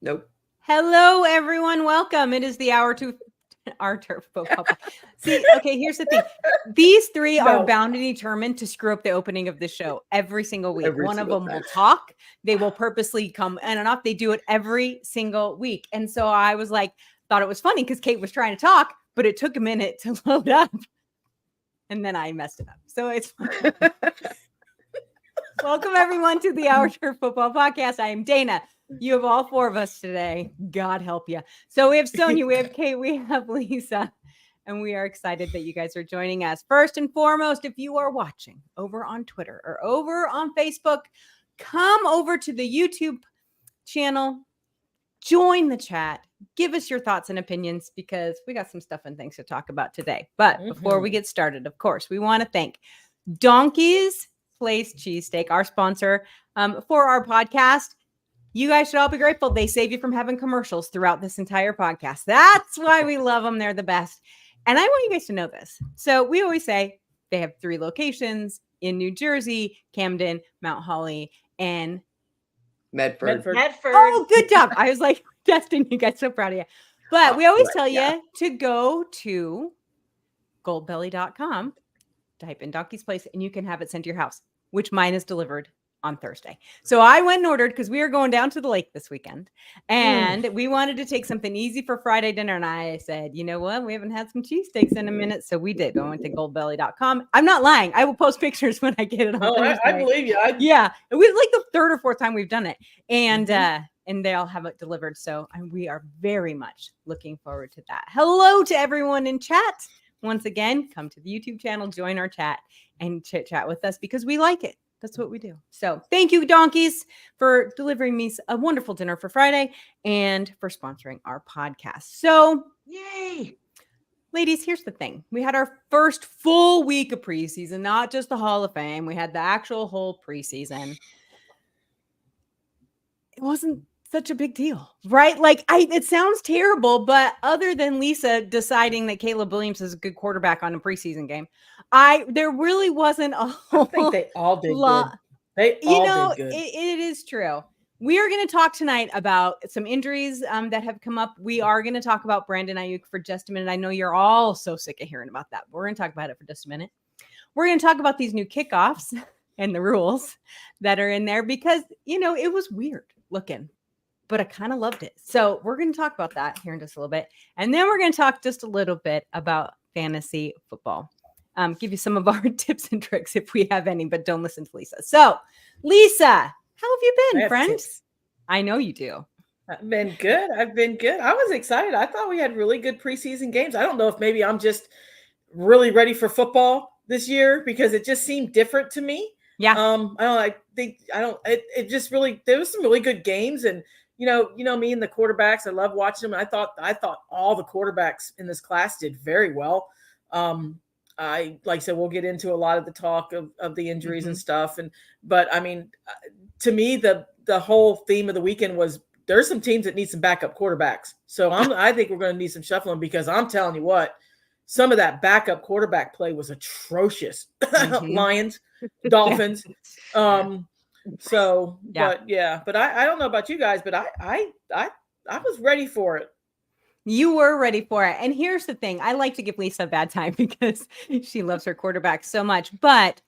Nope. Hello, everyone. Welcome. It is the hour to our turf football. See, okay, here's the thing. These three are bound and determined to screw up the opening of the show every single week. One of them will talk. They will purposely come in and off. They do it every single week. And so I was like, thought it was funny because Kate was trying to talk, but it took a minute to load up. And then I messed it up. So it's fine. Welcome, everyone, to the Our Turf Football Podcast. I am Dana. You have all four of us today. God help you. So we have Sonia, we have Kate, we have Lisa, and we are excited that you guys are joining us. First and foremost, if you are watching over on Twitter or over on Facebook, come over to the YouTube channel, join the chat, give us your thoughts and opinions because we got some stuff and things to talk about today. But before we get started, of course, we want to thank Donkey's Place Cheesesteak, our sponsor for our podcast. You guys should all be grateful. They save you from having commercials throughout this entire podcast. That's why we love them. They're the best. And I want you guys to know this. So we always say they have 3 locations in New Jersey, Camden, Mount Holly, and Medford. Oh, good job. I was like testing you guys. So proud of you. But we always tell you to go to goldbelly.com, type in Donkey's Place, and you can have it sent to your house, which mine is delivered on Thursday. So I went and ordered because we are going down to the lake this weekend and we wanted to take something easy for Friday dinner. And I said, you know what? We haven't had some cheesesteaks in a minute. So we did. I went to goldbelly.com. I'm not lying. I will post pictures when I get it on Thursday. I believe you. Yeah. It was like the 3rd or 4th time we've done it. And they'll have it delivered. So we are very much looking forward to that. Hello to everyone in chat. Once again, come to the YouTube channel, join our chat and chit chat with us because we like it. That's what we do. So thank you, Donkeys, for delivering me a wonderful dinner for Friday and for sponsoring our podcast. So, Yay. Ladies, here's the thing. We had our first full week of preseason, not just the Hall of Fame. We had the actual whole preseason. It wasn't such a big deal, right? Like it sounds terrible, but other than Lisa deciding that Caleb Williams is a good quarterback on a preseason game, there really wasn't a whole. I think they all did good. They all did good. It is true. We are going to talk tonight about some injuries that have come up. We are going to talk about Brandon Ayuk for just a minute. I know you're all so sick of hearing about that. We're going to talk about it for just a minute. We're going to talk about these new kickoffs and the rules that are in there because, it was weird looking. But I kind of loved it. So we're going to talk about that here in just a little bit. And then we're going to talk just a little bit about fantasy football. Give you some of our tips and tricks if we have any, but don't listen to Lisa. So, Lisa, how have you been, friend? Tips. I know you do. I've been good. I was excited. I thought we had really good preseason games. I don't know if maybe I'm just really ready for football this year because it just seemed different to me. Yeah. It just really, there was some really good games and you know me and the quarterbacks. I love watching them. I thought all the quarterbacks in this class did very well. Like I said, we'll get into a lot of the talk of the injuries and stuff. But I mean, to me, the whole theme of the weekend was there's some teams that need some backup quarterbacks. So I think we're going to need some shuffling because I'm telling you what, some of that backup quarterback play was atrocious. Lions, Dolphins. But I don't know about you guys, but I was ready for it. You were ready for it. And here's the thing. I like to give Lisa a bad time because she loves her quarterback so much. But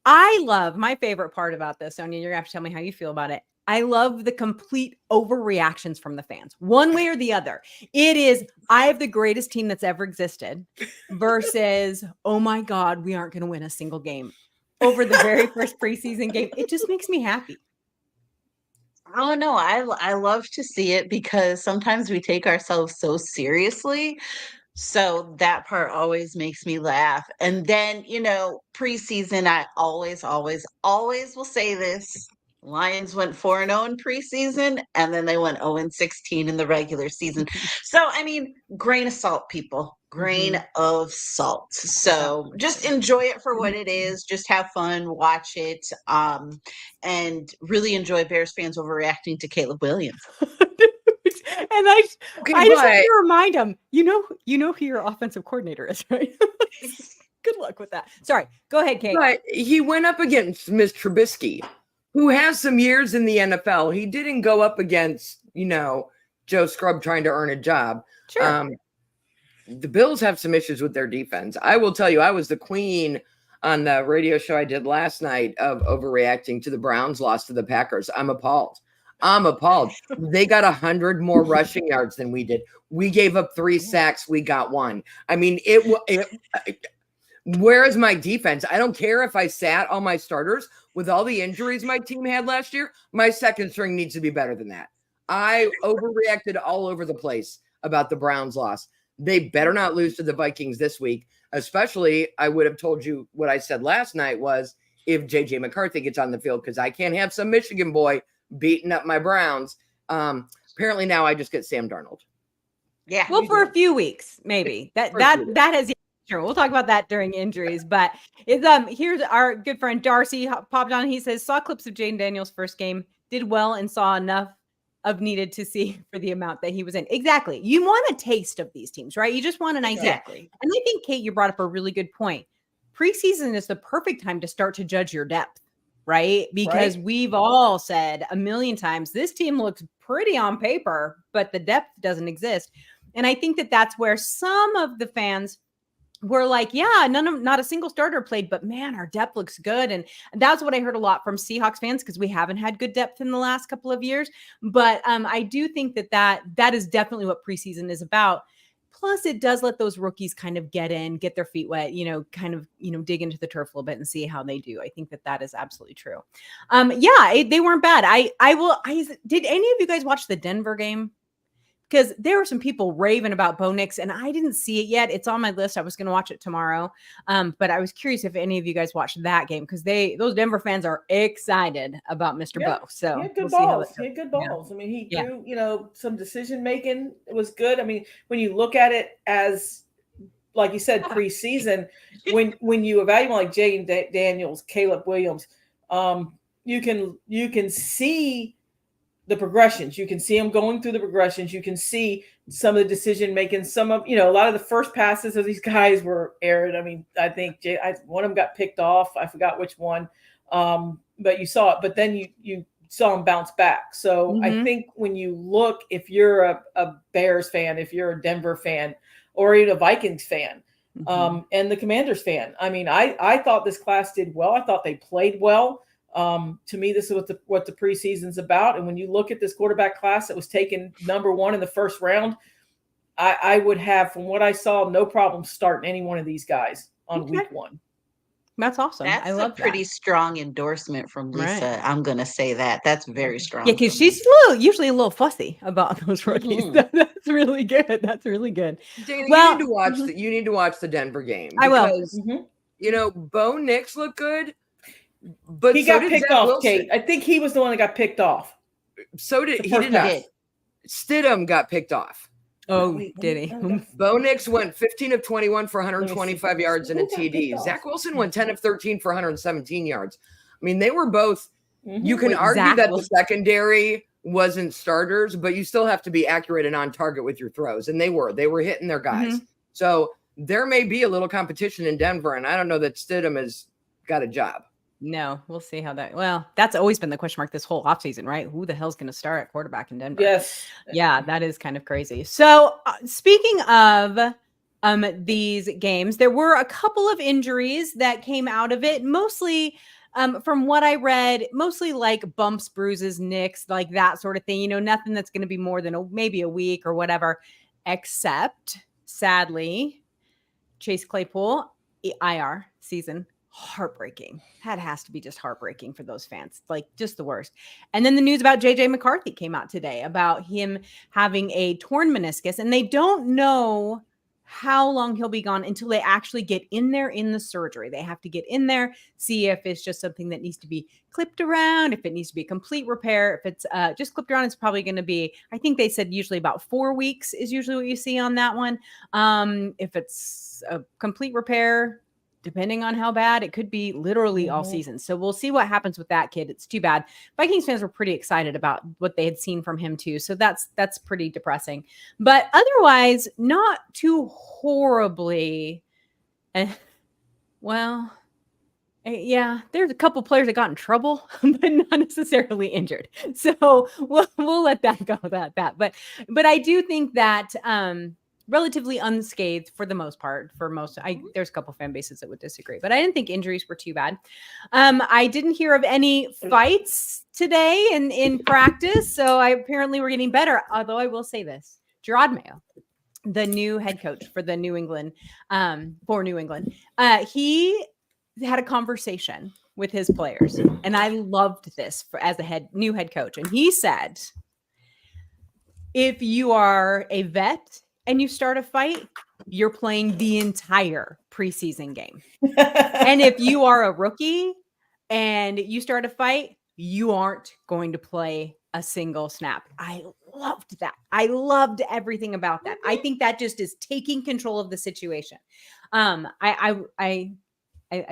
I love my favorite part about this, Sonia. You're going to have to tell me how you feel about it. I love the complete overreactions from the fans, one way or the other. It is, I have the greatest team that's ever existed versus, oh my God, we aren't going to win a single game over the very first preseason game. It just makes me happy. Oh no, I love to see it because sometimes we take ourselves so seriously. So that part always makes me laugh. And then, preseason, I always will say this. Lions went 4-0 in preseason, and then they went 0-16 in the regular season. So, I mean, grain of salt, people. Grain of salt. So just enjoy it for what it is. Just have fun, watch it, and really enjoy Bears fans overreacting to Caleb Williams. And I just have to remind him, you know who your offensive coordinator is, right? Good luck with that. Sorry. Go ahead, Kate. But he went up against Ms. Trubisky, who has some years in the NFL. He didn't go up against Joe Scrub trying to earn a job. Sure. The Bills have some issues with their defense. I will tell you, I was the queen on the radio show I did last night of overreacting to the Browns' loss to the Packers. I'm appalled. They got 100 more rushing yards than we did. We gave up 3 sacks. We got 1. I mean, where is my defense? I don't care if I sat all my starters with all the injuries my team had last year. My second string needs to be better than that. I overreacted all over the place about the Browns' loss. They better not lose to the Vikings this week. Especially, I would have told you what I said last night was if JJ McCarthy gets on the field, because I can't have some Michigan boy beating up my Browns. Apparently now I just get Sam Darnold. Yeah. Well, for a few weeks, maybe. That has true. We'll talk about that during injuries. But it's here's our good friend Darcy popped on. He says, saw clips of Jaden Daniels' first game, did well and saw enough of needed to see for the amount that he was in. Exactly. You want a taste of these teams, right? You just want an idea. Exactly. And I think, Kate, you brought up a really good point. Preseason is the perfect time to start to judge your depth, right? Because we've all said a million times, this team looks pretty on paper, but the depth doesn't exist. And I think that that's where some of the fans were like, yeah, not a single starter played, but man, our depth looks good. And that's what I heard a lot from Seahawks fans, because we haven't had good depth in the last couple of years. But I do think that is definitely what preseason is about. Plus, it does let those rookies kind of get their feet wet, dig into the turf a little bit and see how they do. I think that is absolutely true. They weren't bad. Did any of you guys watch the Denver game? Because there were some people raving about Bo Nix, and I didn't see it yet. It's on my list. I was going to watch it tomorrow. But I was curious if any of you guys watched that game, because those Denver fans are excited about Mr. Bo. So he had good balls. He had good balls. Yeah. I mean, he threw, some decision making. It was good. I mean, when you look at it as, like you said, preseason, when you evaluate like Jaden Daniels, Caleb Williams, you can see the progressions. You can see them going through the progressions. You can see some of the decision making. Some of, a lot of the first passes of these guys were erred. I mean, I think one of them got picked off. I forgot which one, but you saw it. But then you saw them bounce back. So I think when you look, if you're a Bears fan, if you're a Denver fan, or even a Vikings fan, and the Commanders fan, I mean, I thought this class did well. I thought they played well. To me, this is what the preseason's about. And when you look at this quarterback class that was taken number 1 in the first round, I would have, from what I saw, no problem starting any one of these guys on week 1. That's awesome. That's I love a pretty strong endorsement from Lisa. Right. I'm going to say that. That's very strong. Yeah, because she's usually a little fussy about those rookies. That's really good. That's really good. Dana, you need to watch the Denver game. I will. Bo Nix looked good. But he got picked off, Kate. I think he was the one that got picked off. So did he? Did not. Stidham got picked off. Oh, did he? Bo Nix went 15 of 21 for 125 yards and a TD. Zach Wilson went 10 of 13 for 117 yards. I mean, they were both. You can argue that the secondary wasn't starters, but you still have to be accurate and on target with your throws. And they were hitting their guys. So there may be a little competition in Denver, and I don't know that Stidham has got a job. No, we'll see how that's always been the question mark this whole offseason, right? Who the hell's going to start at quarterback in Denver? Yes. Yeah, that is kind of crazy. So speaking of these games, there were a couple of injuries that came out of it, mostly from what I read, mostly like bumps, bruises, nicks, like that sort of thing. Nothing that's going to be more than maybe a week or whatever, except sadly, Chase Claypool, IR season. Heartbreaking. That has to be just heartbreaking for those fans, like just the worst. And then the news about JJ McCarthy came out today about him having a torn meniscus, and they don't know how long he'll be gone until they actually get in there in the surgery. They have to get in there, see if it's just something that needs to be clipped around, if it needs to be a complete repair. If it's just clipped around, it's probably going to be, I think they said usually about 4 weeks is usually what you see on that one. If it's a complete repair, depending on how bad, it could be literally all season. So we'll see what happens with that kid. It's too bad. Vikings fans were pretty excited about what they had seen from him too. So that's pretty depressing, but otherwise not too horribly. Well, Yeah, there's a couple players that got in trouble, but not necessarily injured. So we'll let that go without that. But I do think that relatively unscathed for the most part. For most, there's a couple fan bases that would disagree, but I didn't think injuries were too bad. I didn't hear of any fights today in practice, so apparently we're getting better. Although I will say this, Gerard Mayo, the new head coach for the New England, he had a conversation with his players, and I loved this as new head coach. And he said, if you are a vet and you start a fight, you're playing the entire preseason game. And if you are a rookie and you start a fight, you aren't going to play a single snap. I loved that. I loved everything about that. I think that just is taking control of the situation. I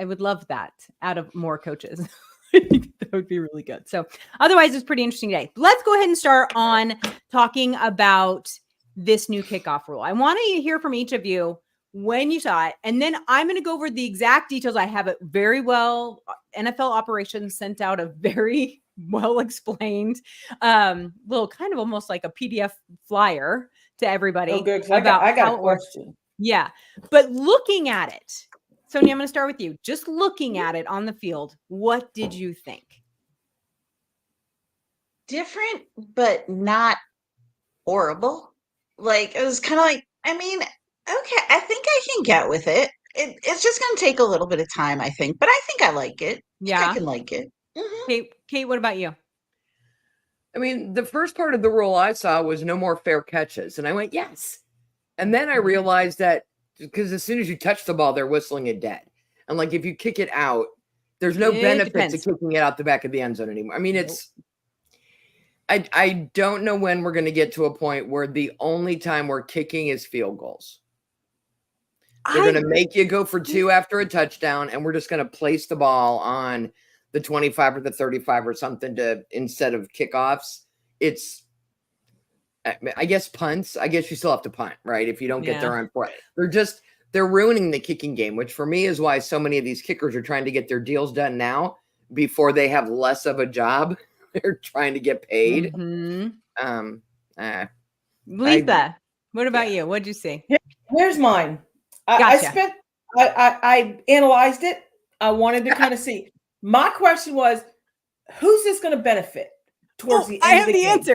would love that out of more coaches. I think that would be really good. So otherwise, it's pretty interesting day. Let's go ahead and start on talking about this new kickoff rule. I want to hear from each of you when you saw it. And then I'm going to go over the exact details. I have it very well. NFL operations sent out a very well explained little kind of almost like a PDF flyer to everybody. Oh, good. I got a question. Yeah. But looking at it, Sonia, I'm going to start with you. Just looking at it on the field, what did you think? Different, but not horrible. Like, it was kind of like, I mean, okay, I think I can get with it. It's just going to take a little bit of time, I think, but I think I like it. Yeah. I can like it. Mm-hmm. Kate, what about you? I mean, the first part of the rule I saw was no more fair catches. And I went, yes. And then I realized that because as soon as you touch the ball, they're whistling it dead. And like, if you kick it out, there's no benefit to kicking it out the back of the end zone anymore. I mean, I don't know when we're going to get to a point where the only time we're kicking is field goals. They're going to make you go for 2 after a touchdown, and we're just going to place the ball on the 25 or the 35 or something instead of kickoffs. It's, I guess, punts. I guess you still have to punt, right? If you don't get there on 4. They're ruining the kicking game, which for me is why so many of these kickers are trying to get their deals done now before they have less of a job. They're trying to get paid. Mm-hmm. Lisa, what about you? What'd you see? Here's mine. Gotcha. I analyzed it. I wanted to kind of see. My question was, who's this going to benefit towards the end I of have the the game? answer.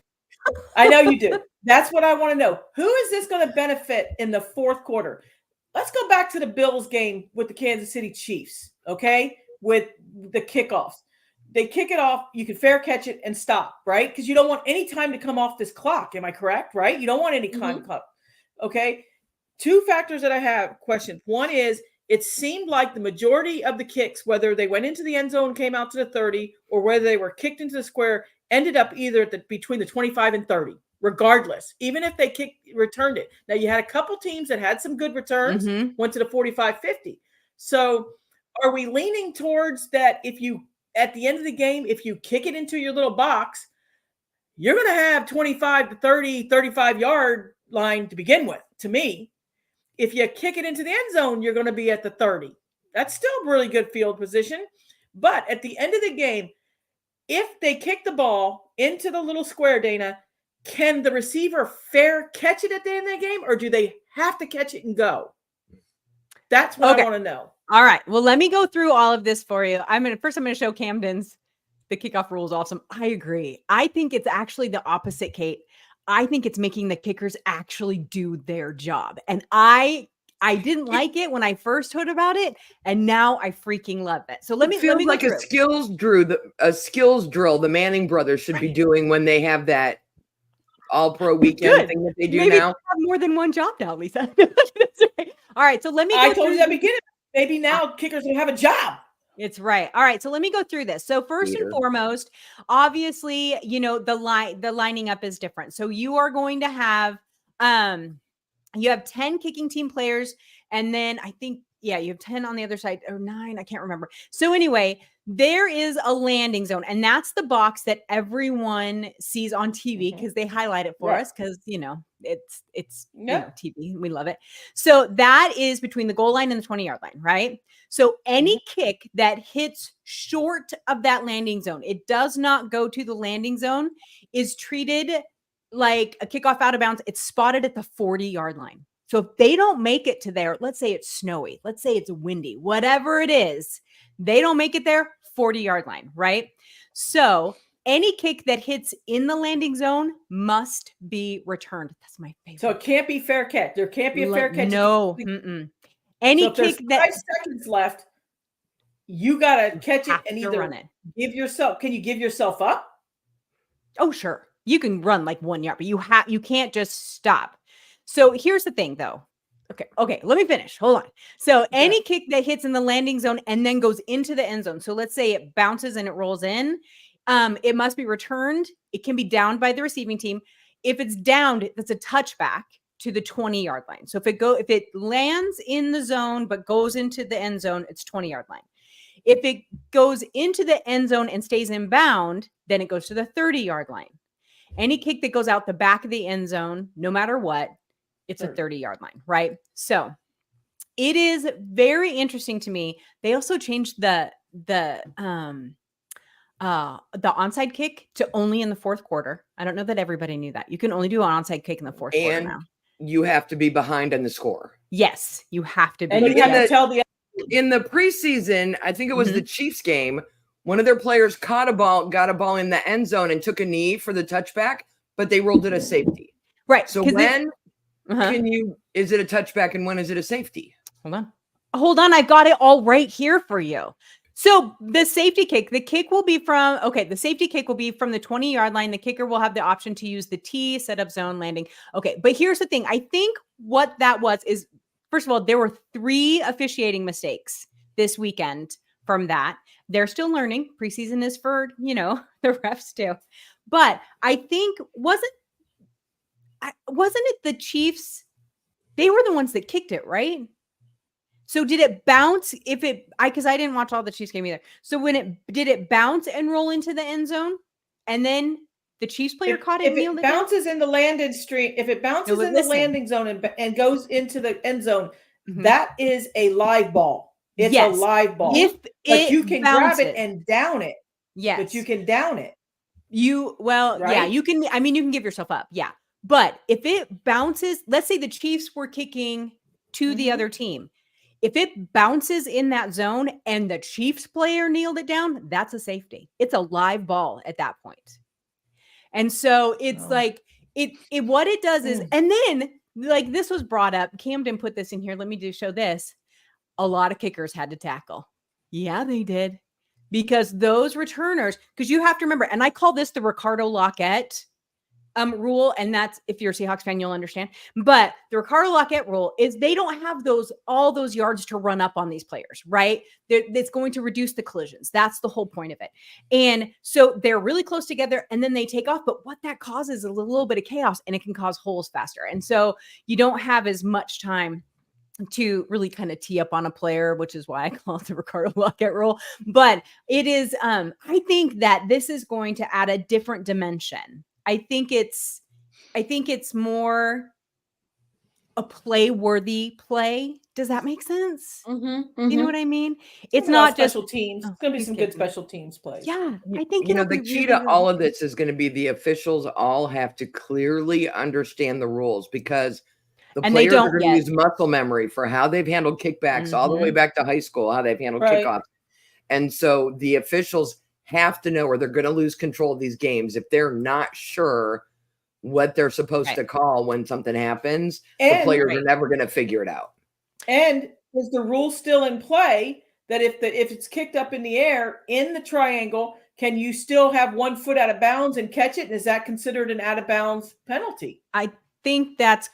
I know you do. That's what I want to know. Who is this going to benefit in the fourth quarter? Let's go back to the Bills game with the Kansas City Chiefs, okay? With the kickoffs. They kick it off. You can fair catch it and stop, right? Because you don't want any time to come off this clock. Am I correct, right? You don't want any time to come. Okay? 2 factors that I have questions. One is it seemed like the majority of the kicks, whether they went into the end zone, came out to the 30, or whether they were kicked into the square, ended up either between the 25 and 30, regardless, even if they returned it. Now, you had a couple teams that had some good returns, went to the 45, 50. So are we leaning towards that if you, at the end of the game, if you kick it into your little box, you're going to have 25 to 30, 35-yard line to begin with, to me. If you kick it into the end zone, you're going to be at the 30. That's still really good field position. But at the end of the game, if they kick the ball into the little square, Dana, can the receiver fair catch it at the end of the game, or do they have to catch it and go? That's what I want to know. All right. Well, let me go through all of this for you. I'm going to show Camden's the kickoff rule is awesome. I agree. I think it's actually the opposite, Kate. I think it's making the kickers actually do their job. And I didn't like it when I first heard about it, and now I freaking love it. So let me go like through. a skills drill the Manning brothers should be doing when they have that all-pro weekend thing that they do Maybe now. have more than one job now, Lisa. That's right. All right, so let me. I told you at the beginning. Maybe now kickers will have a job. It's right. All right. So let me go through this. So first and foremost, obviously, the lining up is different. So you are going to have, you have 10 kicking team players. And then I think yeah, you have 10 on the other side, or 9, I can't remember. So anyway, there is a landing zone, and that's the box that everyone sees on TV because they highlight it for Right. us because, you know, it's Yep. TV. We love it. So that is between the goal line and the 20-yard line, right? So any kick that hits short of that landing zone, it does not go to the landing zone, is treated like a kickoff out of bounds. It's spotted at the 40-yard line. So if they don't make it to there, let's say it's snowy, let's say it's windy, whatever it is, they don't make it there, 40-yard line, right? So any kick that hits in the landing zone must be returned. That's my favorite. So it can't be fair catch. There can't be a fair catch. No. Any So if there's kick that 5 seconds left, you gotta catch it have and to either run it. give yourself. Can you give yourself up? Oh, sure. You can run like 1 yard, but you can't just stop. So here's the thing though. Okay, let me finish. Hold on. So any kick that hits in the landing zone and then goes into the end zone. So let's say it bounces and it rolls in. It must be returned. It can be downed by the receiving team. If it's downed, that's a touchback to the 20-yard line. So if it lands in the zone but goes into the end zone, it's 20-yard line. If it goes into the end zone and stays in bound, then it goes to the 30-yard line. Any kick that goes out the back of the end zone, no matter what, it's a 30-yard line, right? So it is very interesting to me. They also changed the onside kick to only in the fourth quarter. I don't know that everybody knew that. You can only do an onside kick in the fourth quarter now. You have to be behind on the score. Yes, you have to be. And you have to tell the in the preseason, I think it was the Chiefs game, one of their players got a ball in the end zone and took a knee for the touchback, but they ruled it a safety. Right. So when is it a touchback and when is it a safety? Hold on. I got it all right here for you. So the safety kick, the safety kick will be from the 20-yard line. The kicker will have the option to use the T, set up zone, landing. Okay. But here's the thing. I think what that was is, first of all, there were 3 officiating mistakes this weekend from that. They're still learning. Preseason is for, the refs too. But I think, wasn't it the Chiefs? They were the ones that kicked it, right? So did it bounce because I didn't watch all the Chiefs game either. So did it bounce and roll into the end zone? And then the Chiefs player caught it. If it bounces in the landing stream, if it bounces in the landing zone and goes into the end zone, that is a live ball. It's a live ball. But you can grab it and down it. Yes. But you can down it. Yeah, you can. I mean, you can give yourself up. Yeah. But if it bounces, let's say the Chiefs were kicking to the other team. If it bounces in that zone and the Chiefs player kneeled it down, that's a safety. It's a live ball at that point. And so it's what it does is, and then like this was brought up, Camden put this in here. Let me just show this. A lot of kickers had to tackle. Yeah, they did. Because those returners, because you have to remember, and I call this the Ricardo Lockett rule, and that's, if you're a Seahawks fan, you'll understand. But the Ricardo Lockett rule is they don't have all those yards to run up on these players, right? It's going to reduce the collisions. That's the whole point of it. And so they're really close together, and then they take off. But what that causes is a little bit of chaos, and it can cause holes faster. And so you don't have as much time to really kind of tee up on a player, which is why I call it the Ricardo Lockett rule. But it is, I think that this is going to add a different dimension. I think it's more a play-worthy play. Does that make sense? You know what I mean? It's not just special teams. It's going to be some good special teams play. Yeah, I think the key to all of this is going to be the officials all have to clearly understand the rules, because the players are going to use muscle memory for how they've handled kickbacks all the way back to high school, how they've handled kickoffs. And so the officials have to know, or they're going to lose control of these games if they're not sure what they're supposed to call when something happens. The players are never going to figure it out. And is the rule still in play that if it's kicked up in the air in the triangle, can you still have 1 foot out of bounds and catch it? And is that considered an out of bounds penalty? I think that's,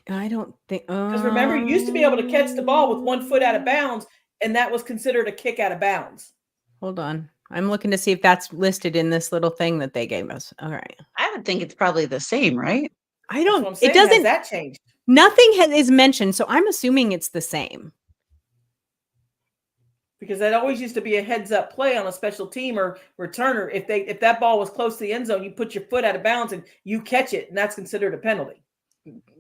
I don't think, because remember, you used to be able to catch the ball with 1 foot out of bounds, and that was considered a kick out of bounds. Hold on. I'm looking to see if that's listed in this little thing that they gave us. All right. I would think it's probably the same, right? I don't, it doesn't, has that changed? Nothing is mentioned. So I'm assuming it's the same. Because that always used to be a heads up play on a special team or returner. If that ball was close to the end zone, you put your foot out of bounds and you catch it, and that's considered a penalty.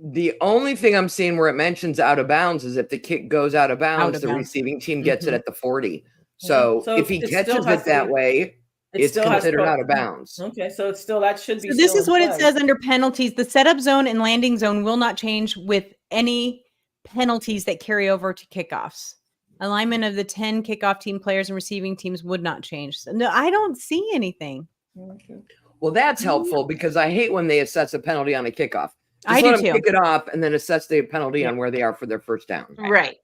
The only thing I'm seeing where it mentions out of bounds is if the kick goes out of bounds, the receiving team gets it at the 40. So if he catches it that way, it's considered out of bounds. Okay, so it's still, that should be. So this is what it says under penalties. The setup zone and landing zone will not change with any penalties that carry over to kickoffs. Alignment of the 10 kickoff team players and receiving teams would not change. So, no, I don't see anything. Okay. Well, that's helpful because I hate when they assess a penalty on a kickoff. I do too. Kick it off and then assess the penalty on where they are for their first down. Right.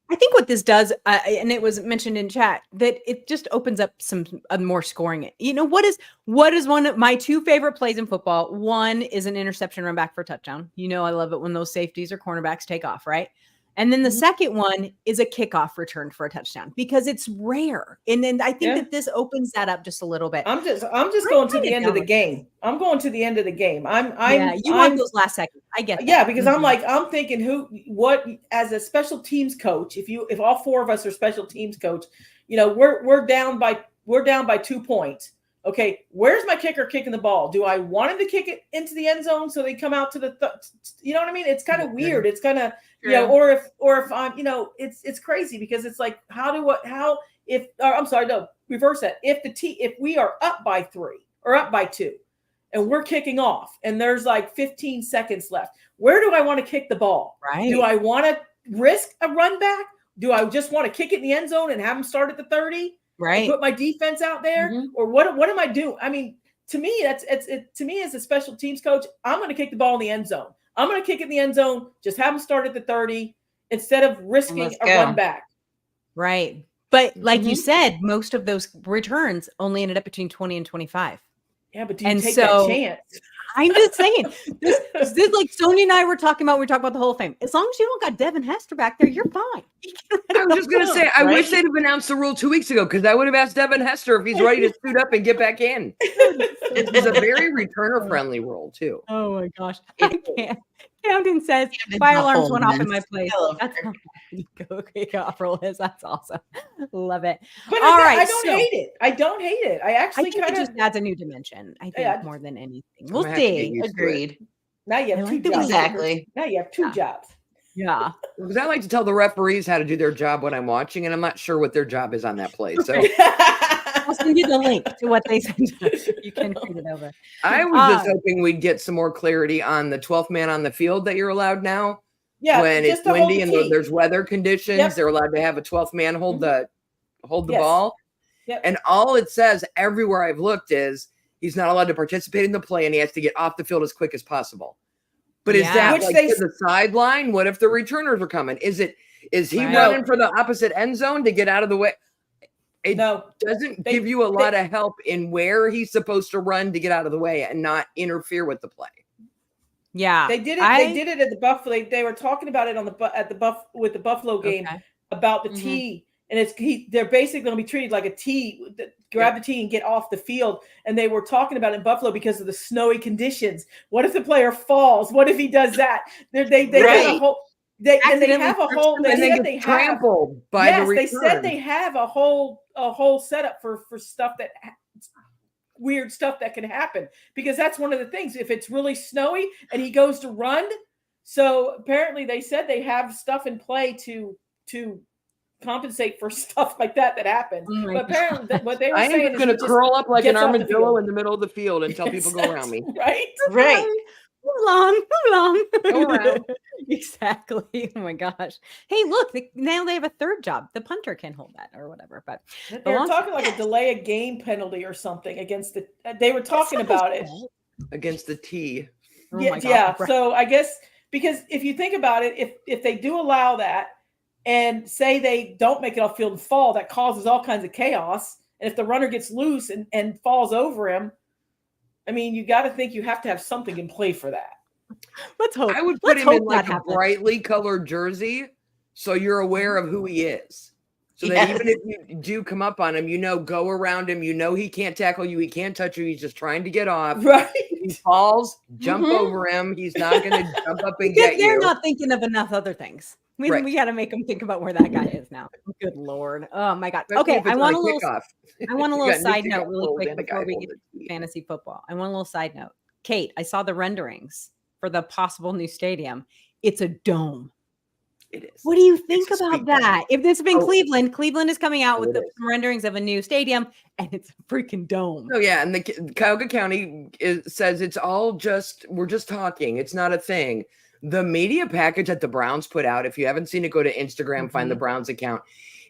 I think what this does, and it was mentioned in chat, that it just opens up some more scoring. You know, what is one of my two favorite plays in football? One is an interception run back for a touchdown. You know, I love it when those safeties or cornerbacks take off, right? And then the second one is a kickoff return for a touchdown because it's rare. And then I think that this opens that up just a little bit. I'm just going to the end of the game. I'm going to the end of the game. You want those last seconds. I get that. Yeah, because I'm thinking what as a special teams coach, if all four of us are special teams coach, you know, we're down by 2 points. Okay, where's my kicker kicking the ball? Do I want him to kick it into the end zone so they come out to the you know what I mean? It's kind of weird. It's kind of, you know, or if I'm, you know, it's crazy because it's like reverse that. If we are up by 3 or up by 2 and we're kicking off and there's like 15 seconds left, where do I want to kick the ball? Right. Do I want to risk a run back? Do I just want to kick it in the end zone and have them start at the 30? Right. Put my defense out there, or what am I doing? I mean, to me, to me as a special teams coach, I'm going to kick the ball in the end zone. I'm going to kick it in the end zone. Just have them start at the 30 instead of risking a run back. Right. But like you said, most of those returns only ended up between 20 and 25. Yeah, but do you take that chance? I'm just saying, this like Sonia and I were talking about the Hall of Fame. As long as you don't got Devin Hester back there, you're fine. I was just going to say, I wish they'd have announced the rule 2 weeks ago because I would have asked Devin Hester if he's ready to suit up and get back in. It's a very returner-friendly rule, too. Oh, my gosh. I can't. Camden says, fire alarms went off in my place. That's how go kick off roll is. That's awesome. Love it. But all right, I don't hate it. I don't hate it. I actually think it just adds a new dimension. I think more than anything. We'll see. Agreed. Now you have 2 jobs. Exactly. Now you have 2 jobs. Yeah. Because I like to tell the referees how to do their job when I'm watching, and I'm not sure what their job is on that play. So I'll send you the link to what they sent us. You can read it over. I was just hoping we'd get some more clarity on the 12th man on the field that you're allowed now. Yeah. When it's windy and there's weather conditions, they're allowed to have a 12th man hold the ball. Yep. And all it says everywhere I've looked is he's not allowed to participate in the play and he has to get off the field as quick as possible. But is that like to the sideline? What if the returners are coming? Is he running for the opposite end zone to get out of the way? It doesn't give you a lot of help in where he's supposed to run to get out of the way and not interfere with the play. Yeah, they did it. They did it at the Buffalo. They were talking about it with the Buffalo game about the tee, and they're basically going to be treated like a tee. Grab the tee and get off the field. And they were talking about it in Buffalo because of the snowy conditions. What if the player falls? What if he does that? They have a whole. They have a whole. They said they trampled by the return. They said they have a whole setup for stuff that. Weird stuff that can happen because that's one of the things. If it's really snowy and he goes to run, so apparently they said they have stuff in play to compensate for stuff like that happens. But apparently, what they were saying is going to curl up like an armadillo in the middle of the field and tell people go around me. Right. Move along. Go around. Exactly. Oh my gosh. Hey, look, now they have a third job. The punter can hold that or whatever. But they were talking like a delay a game penalty or something against the. They were talking about it against the tee. Yeah. So I guess because if you think about it, if they do allow that and say they don't make it off field and fall, that causes all kinds of chaos. And if the runner gets loose and falls over him, I mean, you got to think you have to have something in play for that. Let's hope. I would put him in like a brightly colored jersey so you're aware of who he is. So that even if you do come up on him, go around him, he can't tackle you, he can't touch you, he's just trying to get off. Right. He falls, jump over him. He's not going to jump up and get you. They're not thinking of enough other things. Right. We got to make them think about where that guy is now. Good Lord. Oh my God. Especially Okay. if it's I want a on little, kickoff. I want a You little got new side note kickoff really rules quick and a guy before we holding get the to tee. fantasy football. I want a little side note. Kate, I saw the renderings for the possible new stadium. It's a dome. It is. What do you think It's a about sweet dome. that? If this had been Oh. Cleveland, Cleveland is coming out Oh, with it is. some renderings of a new stadium, and it's a freaking dome. Oh yeah, and the Cuyahoga County says it's all just we're just talking. It's not a thing. The media package that the Browns put out, if you haven't seen it, go to Instagram, find the Browns account.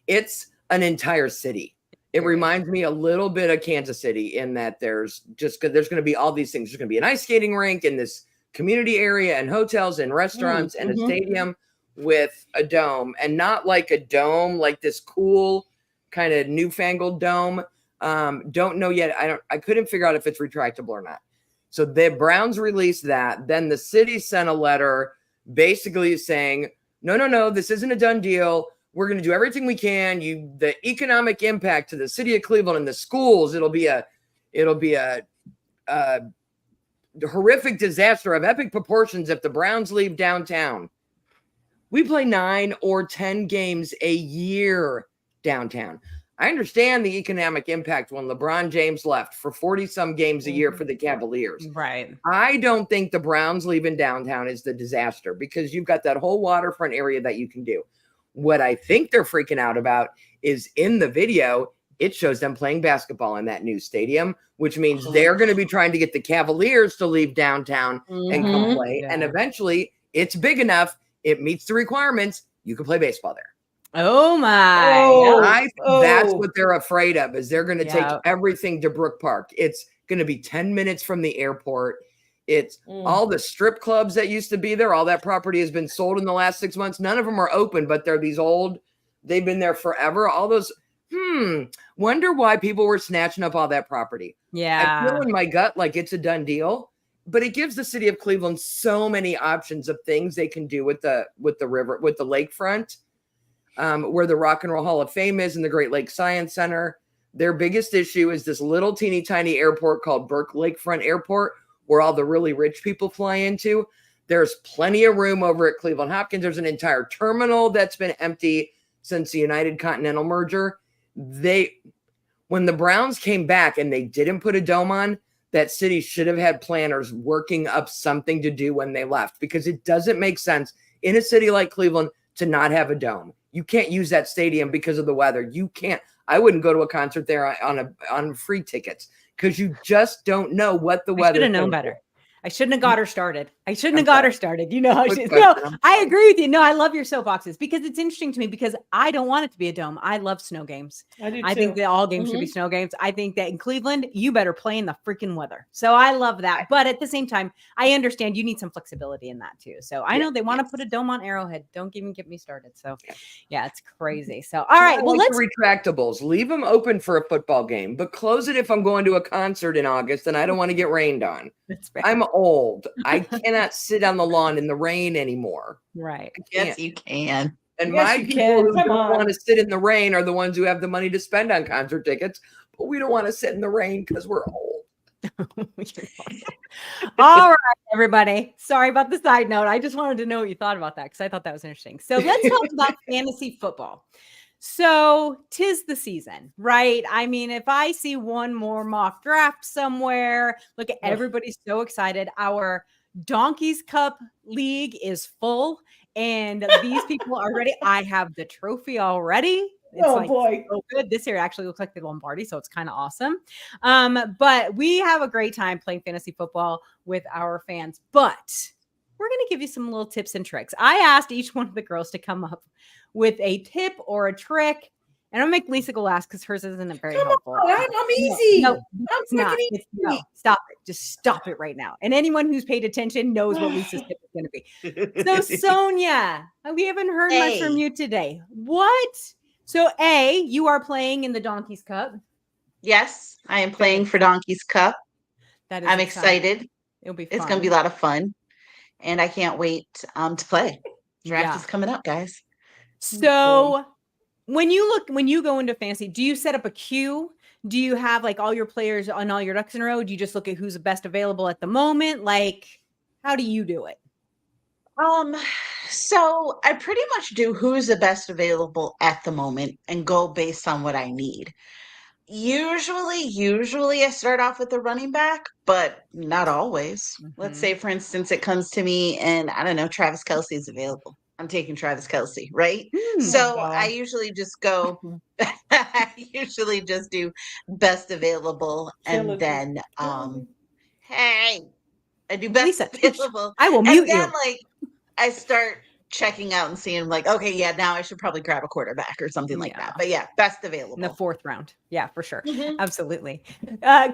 It's an entire city. It reminds me a little bit of Kansas City in that there's going to be all these things. There's going to be an ice skating rink in this community area and hotels and restaurants and a stadium with a dome, and not like a dome like this cool kind of newfangled dome. Don't know yet. I couldn't figure out if it's retractable or not. So the Browns released that. Then the city sent a letter basically saying, no, this isn't a done deal. We're going to do everything we can. The economic impact to the city of Cleveland and the schools, it'll be a horrific disaster of epic proportions if the Browns leave downtown. We play 9 or 10 games a year downtown. I understand the economic impact when LeBron James left for 40-some games a year for the Cavaliers. Right. I don't think the Browns leaving downtown is the disaster because you've got that whole waterfront area that you can do. What I think they're freaking out about is in the video, it shows them playing basketball in that new stadium, which means they're going to be trying to get the Cavaliers to leave downtown and come play. Yeah. And eventually it's big enough. It meets the requirements. You can play baseball there. Oh my. That's what they're afraid of, is they're going to take Yeah. everything to Brook Park. It's going to be 10 minutes from the airport. It's all the strip clubs that used to be there. All that property has been sold in the last 6 months. None of them are open, but they're these old, they've been there forever. All those, wonder why people were snatching up all that property. Yeah. I feel in my gut like it's a done deal, but it gives the city of Cleveland so many options of things they can do with the river, with the lakefront. Where the Rock and Roll Hall of Fame is and the Great Lakes Science Center. Their biggest issue is this little teeny tiny airport called Burke Lakefront Airport, where all the really rich people fly into. There's plenty of room over at Cleveland Hopkins. There's an entire terminal that's been empty since the United Continental merger. When the Browns came back and they didn't put a dome on, that city should have had planners working up something to do when they left, because it doesn't make sense in a city like Cleveland to not have a dome. You can't use that stadium because of the weather. You can't. I wouldn't go to a concert there on free tickets because you just don't know what the weather. I should have known better. I shouldn't have got her started. You know how I agree with you. No, I love your soapboxes because it's interesting to me because I don't want it to be a dome. I love snow games. I do too. I think that all games should be snow games. I think that in Cleveland, you better play in the freaking weather. So I love that. But at the same time, I understand you need some flexibility in that too. So I know they want to put a dome on Arrowhead. Don't even get me started. So yeah, it's crazy. So all right, well, let's retractables. Leave them open for a football game, but close it if I'm going to a concert in August and I don't want to get rained on. I'm old. I cannot sit on the lawn in the rain anymore. Right. Yes, you can. And my people who don't want to sit in the rain are the ones who have the money to spend on concert tickets, but we don't want to sit in the rain because we're old. All right, everybody. Sorry about the side note. I just wanted to know what you thought about that because I thought that was interesting. So let's talk about fantasy football. So 'tis the season, right? I mean, if I see one more mock draft somewhere, look at everybody's so excited. Our Donkeys Cup League is full, and these people are ready. I have the trophy already. It's boy. So good. This year actually looks like the Lombardi, so it's kind of awesome. But we have a great time playing fantasy football with our fans. But we're going to give you some little tips and tricks. I asked each one of the girls to come up with a tip or a trick. And I'll make Lisa go last because hers isn't very helpful. I'm easy. No, I'm not. easy. No, stop it. Just stop it right now. And anyone who's paid attention knows what Lisa's tip is going to be. So Sonia, we haven't heard much from you today. What? So you are playing in the Donkeys Cup. Yes, I am playing for Donkeys Cup. That is I'm excited. It'll be fun. It's going to be a lot of fun. And I can't wait to play. Draft is coming up, guys. So when you go into fantasy, do you set up a queue? Do you have like all your players on all your ducks in a row? Do you just look at who's the best available at the moment? Like, how do you do it? So I pretty much do who's the best available at the moment and go based on what I need. Usually I start off with the running back, but not always. Let's say, for instance, it comes to me and I don't know, Travis Kelce is available. I'm taking Travis Kelce, right? So I usually just go, I usually just do best available and then, hey, I do best Lisa, available. I will And mute then, you. like, I start checking out and seeing, like, okay, yeah, now I should probably grab a quarterback or something like that. But yeah, best available. In the 4th round. Yeah, for sure. Mhm. Absolutely.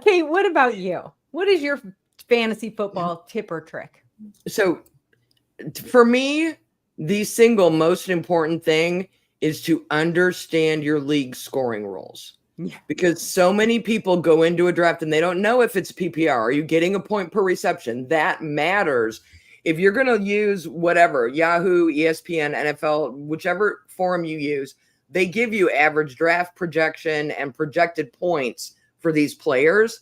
Kate, what about you? What is your fantasy football tip or trick? So for me, the single most important thing is to understand your league scoring rules. Yeah. Because so many people go into a draft and they don't know if it's PPR. Are you getting a point per reception? That matters. If you're going to use whatever, Yahoo, ESPN, NFL, whichever forum you use, they give you average draft projection and projected points for these players.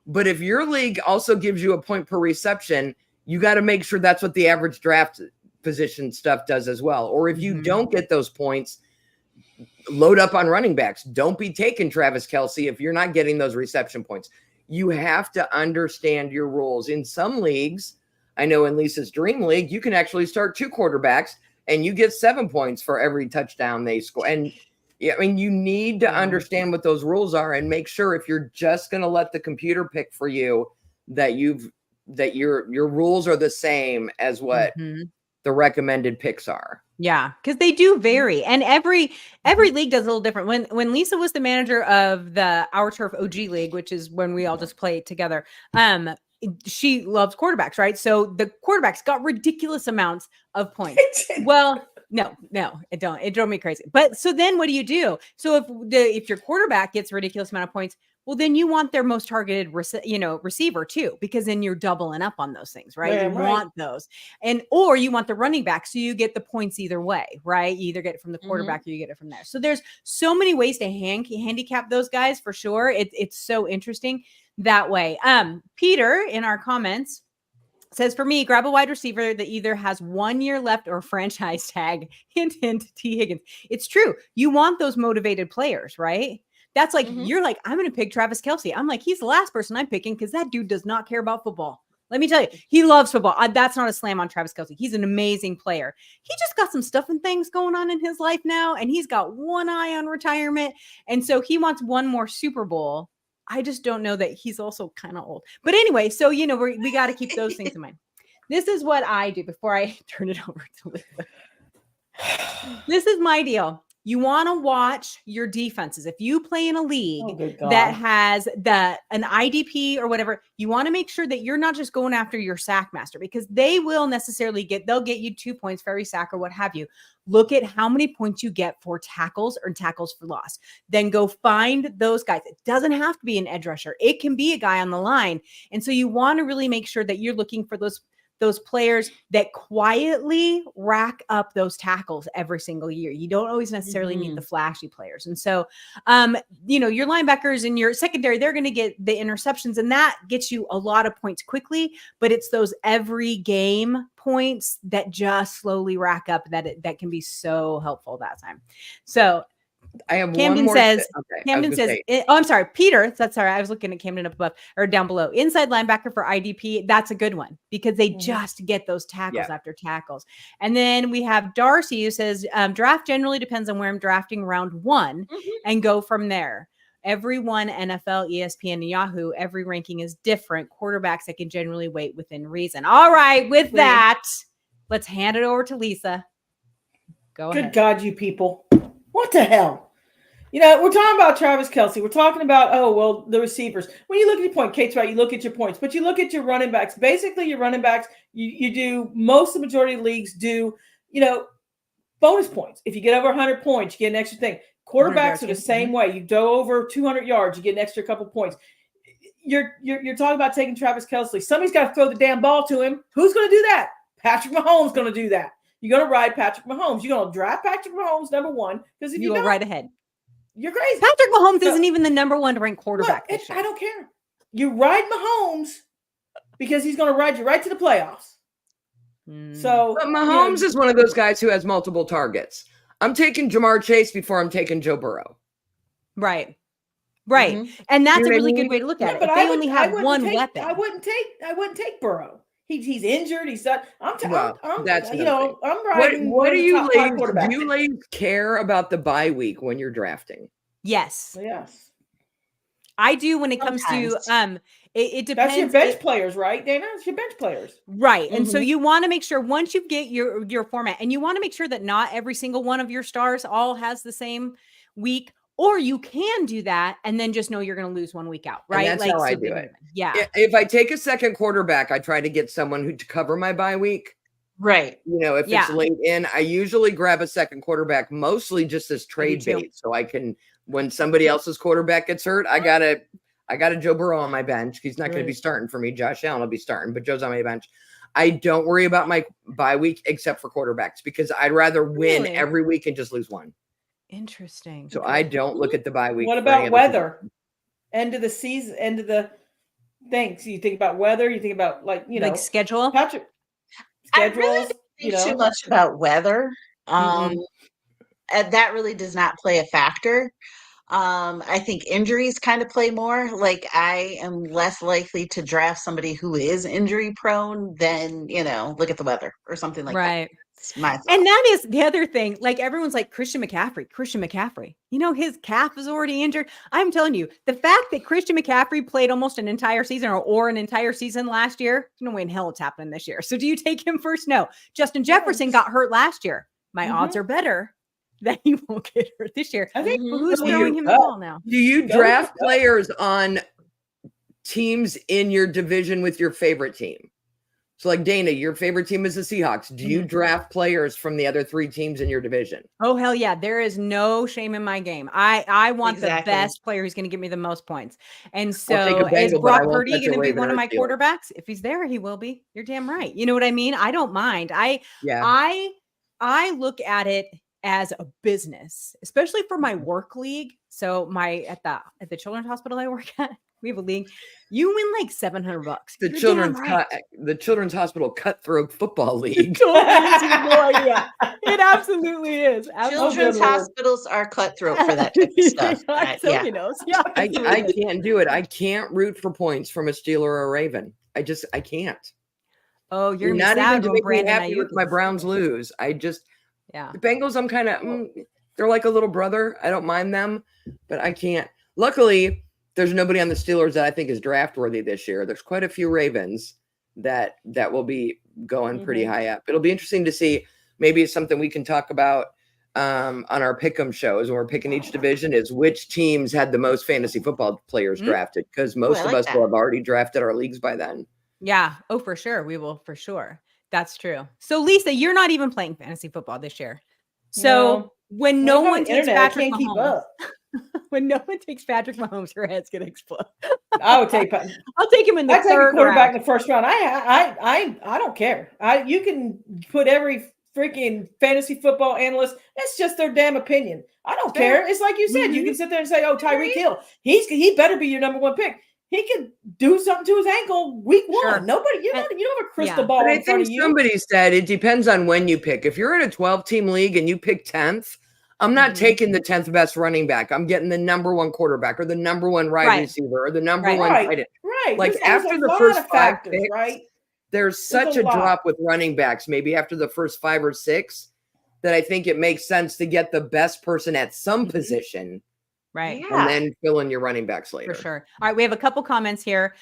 But if your league also gives you a point per reception, you got to make sure that's what the average draft position stuff does as well. Or if you don't get those points, load up on running backs. Don't be taking Travis Kelce if you're not getting those reception points. You have to understand your rules. In some leagues, I know in Lisa's Dream League, you can actually start 2 quarterbacks and you get 7 points for every touchdown they score. And yeah, I mean, you need to understand what those rules are and make sure if you're just going to let the computer pick for you that your rules are the same as what the recommended picks are. Yeah, because they do vary, and every league does a little different. When Lisa was the manager of the Our Turf OG League, which is when we all just play together, she loves quarterbacks, right? So the quarterbacks got ridiculous amounts of points. Well, no, it don't. It drove me crazy. But so then what do you do? So if your quarterback gets a ridiculous amount of points, well, then you want their most targeted, receiver too, because then you're doubling up on those things, right? Yeah, you right. want those, or you want the running back, so you get the points either way, right? You either get it from the quarterback or you get it from there. So there's so many ways to handicap those guys for sure. It's so interesting that way. Peter in our comments says, for me, grab a wide receiver that either has 1 year left or franchise tag. Hint, hint, T. Higgins. It's true. You want those motivated players, right? That's like, you're like, I'm going to pick Travis Kelce. I'm like, he's the last person I'm picking because that dude does not care about football. Let me tell you, he loves football. That's not a slam on Travis Kelce. He's an amazing player. He just got some stuff and things going on in his life now, and he's got one eye on retirement. And so he wants one more Super Bowl. I just don't know that he's also kind of old. But anyway, so, we got to keep those things in mind. This is what I do before I turn it over to Lisa. This is my deal. You want to watch your defenses. If you play in a league that has an IDP or whatever, you want to make sure that you're not just going after your sack master, because they will they'll get you 2 points for every sack or what have you. Look at how many points you get for tackles or tackles for loss. Then go find those guys. It doesn't have to be an edge rusher. It can be a guy on the line. And so you want to really make sure that you're looking for those players that quietly rack up those tackles every single year. You don't always necessarily need the flashy players. And so, your linebackers and your secondary, they're going to get the interceptions, and that gets you a lot of points quickly, but it's those every game points that just slowly rack up that can be so helpful that time. So I have Camden one more. says, Okay, Camden says, I'm sorry, Peter. That's sorry. I was looking at Camden up above or down below. Inside linebacker for IDP. That's a good one because they just get those tackles after tackles. And then we have Darcy who says, draft generally depends on where I'm drafting round 1 and go from there. Every one, NFL, ESPN, and Yahoo, every ranking is different. Quarterbacks that can generally wait within reason. All right. With that, let's hand it over to Lisa. Go ahead. Good God, you people. What the hell? We're talking about Travis Kelce. We're talking about, the receivers. When you look at your point, Kate's right, you look at your points, but you look at your running backs. Basically, your running backs, you do, most of the majority of leagues do, bonus points. If you get over 100 points, you get an extra thing. Quarterbacks are the same way. You go over 200 yards, you get an extra couple points. You're talking about taking Travis Kelce. Somebody's got to throw the damn ball to him. Who's going to do that? Patrick Mahomes is going to do that. You're going to ride Patrick Mahomes. You're going to draft Patrick Mahomes, number 1. Because if you go right ahead. You're crazy. Patrick Mahomes isn't even the number 1 ranked quarterback. Look, I don't care. You ride Mahomes because he's going to ride you right to the playoffs. So But Mahomes is one of those guys who has multiple targets. I'm taking Jamar Chase before I'm taking Joe Burrow. Right. Right. Mhm. And that's You know a what I really mean? good way to look yeah, at it. but If they only have one weapon. I wouldn't take Burrow. He's injured. He's done. Well, that's you another know, I'm What riding what one do of the you top five ladies quarterbacks. do you ladies care about the bye week when you're drafting? Yes. Yes. I do when it comes to Sometimes. it depends. That's your bench players, right, Dana? It's your bench players. Right. And so Mhm. you want to make sure once you get your format, and you want to make sure that not every single one of your stars all has the same week, or you can do that and then just know you're going to lose 1 week out, And right? that's how I so do it. Yeah. If I take a second quarterback, I try to get someone who to cover my bye week. Right. You know, if Yeah. it's late in, I usually grab a second quarterback, mostly just as trade too. bait. So I can, when somebody else's quarterback gets hurt, I got a Joe Burrow on my bench. He's not going to be Right. starting for me. Josh Allen will be starting, but Joe's on my bench. I don't worry about my bye week except for quarterbacks because I'd rather win Really? every week and just lose one. Interesting. So I don't look at the bye week. What for any about other weather? End of the season, end of the thing. So you think about weather, you think about Like schedule? Patrick I really schedules, don't think too much about weather. And that really does not play a factor. I think injuries kind of play more. Like I am less likely to draft somebody who is injury prone than, look at the weather or something like that. Right. It's my thought. And that is the other thing. Like everyone's like Christian McCaffrey. His calf is already injured. I'm telling you, the fact that Christian McCaffrey played almost an entire season or an entire season last year, no way in hell it's happening this year. So do you take him first? No. Justin Jefferson got hurt last year. My odds are better that he won't get hurt this year. I think But who's Do throwing you- him the ball now? Do you Go draft with that. players on teams in your division with your favorite team? So like Dana, your favorite team is the Seahawks. Do you draft players from the other 3 teams in your division? Oh, hell yeah. There is no shame in my game. I want Exactly. the best player who's going to give me the most points. And I'll take so a is Bengal, but I Brock won't Purdy touch a going to be Raven one or of a my Steeler. quarterbacks? If he's there, he will be. You're damn right. You know what I mean? I don't mind. Yeah. I look at it as a business, especially for my work league. So at the children's hospital I work at, we have a league. You win like $700. The You're children's damn right. the Children's Hospital Cutthroat Football League. Totally is. You have no idea. It absolutely is. Children's hospitals are cutthroat for that type of stuff. So he knows. Yeah. I can't do it. I can't root for points from a Steeler or a Raven. I can't. Oh, you're Not gonna be even sad to when make me Brandon happy with Ayuk my is- Browns lose. Yeah. The Bengals, I'm kind of, they're like a little brother. I don't mind them, but I can't. Luckily, there's nobody on the Steelers that I think is draft worthy this year. There's quite a few Ravens that will be going pretty high up. It'll be interesting to see. Maybe it's something we can talk about on our pick'em shows when we're picking each division is which teams had the most fantasy football players drafted, because most of us will have already drafted our leagues by then. Yeah. Oh, for sure. We will, for sure. That's true. So Lisa, you're not even playing fantasy football this year. So when no one takes Patrick Mahomes, when no one takes Patrick Mahomes, your head's gonna explode. I would take I'll take him in the I take a third quarterback round. in the first round. I don't care. You can put every freaking fantasy football analyst. That's just their damn opinion. I don't care. It's like you said. You can sit there and say, "Oh, Tyreek Hill, he better be your number 1 pick." He could do something to his ankle week 1. Sure. Nobody, you don't have a crystal ball But I in front think of you. somebody said it depends on when you pick. If you're in a 12-team league and you pick 10th, I'm not taking the 10th best running back. I'm getting the number 1 quarterback or the number 1 wide receiver or the number 1 tight end. Right. Like There's after a the lot first of 5 factors, picks, right? there's such a lot. drop with running backs, maybe after the first 5 or 6, that I think it makes sense to get the best person at some position. Right. Yeah. And then fill in your running backs later. For sure. All right. We have a couple comments here.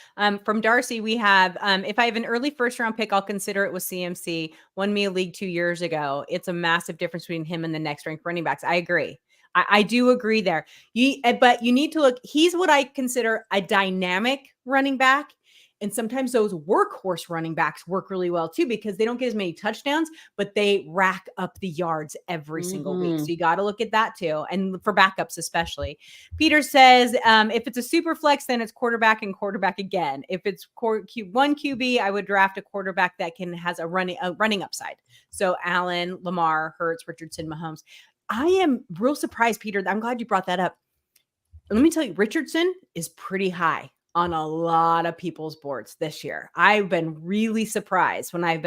From Darcy, we have, if I have an early first round pick, I'll consider it with CMC. Won me a league 2 years ago. It's a massive difference between him and the next ranked running backs. I agree. I do agree there. But you need to look, he's what I consider a dynamic running back. And sometimes those workhorse running backs work really well too, because they don't get as many touchdowns, but they rack up the yards every single week. So you got to look at that too. And for backups, especially. Peter says, if it's a super flex, then it's quarterback and quarterback again. If it's one QB, I would draft a quarterback that has a running upside. So Allen, Lamar, Hurts, Richardson, Mahomes. I am real surprised, Peter. I'm glad you brought that up. Let me tell you, Richardson is pretty high on a lot of people's boards this year. I've been really surprised when I've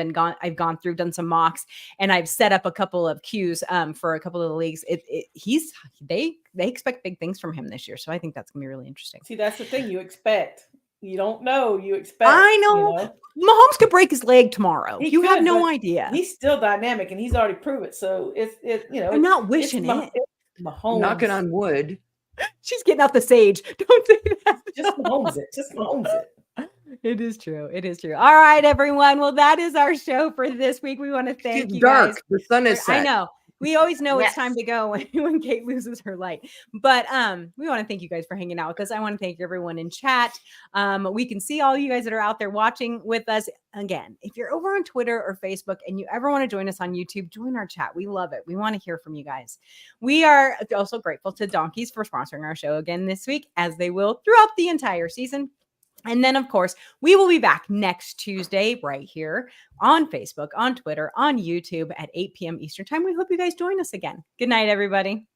gone through, done some mocks, and I've set up a couple of queues for a couple of the leagues. They expect big things from him this year. So I think that's gonna be really interesting. See, that's the thing you expect. You don't know, you expect. I know. Mahomes could break his leg tomorrow. You have no idea. He's still dynamic and he's already proved it. So I'm not wishing it. Mahomes. Knocking on wood. She's getting out the sage. Don't say that. Just Mahomes it. Just Mahomes it. It is true. It is true. All right, everyone. Well, that is our show for this week. We want to thank you dark. guys. The sun is set. I know. We always know Yes. it's time to go when Kate loses her light. But we want to thank you guys for hanging out with us. I want to thank everyone in chat. We can see all you guys that are out there watching with us. Again, if you're over on Twitter or Facebook and you ever want to join us on YouTube, join our chat. We love it. We want to hear from you guys. We are also grateful to Donkeys for sponsoring our show again this week, as they will throughout the entire season. And then, of course, we will be back next Tuesday right here on Facebook, on Twitter, on YouTube at 8 p.m. Eastern Time. We hope you guys join us again. Good night, everybody.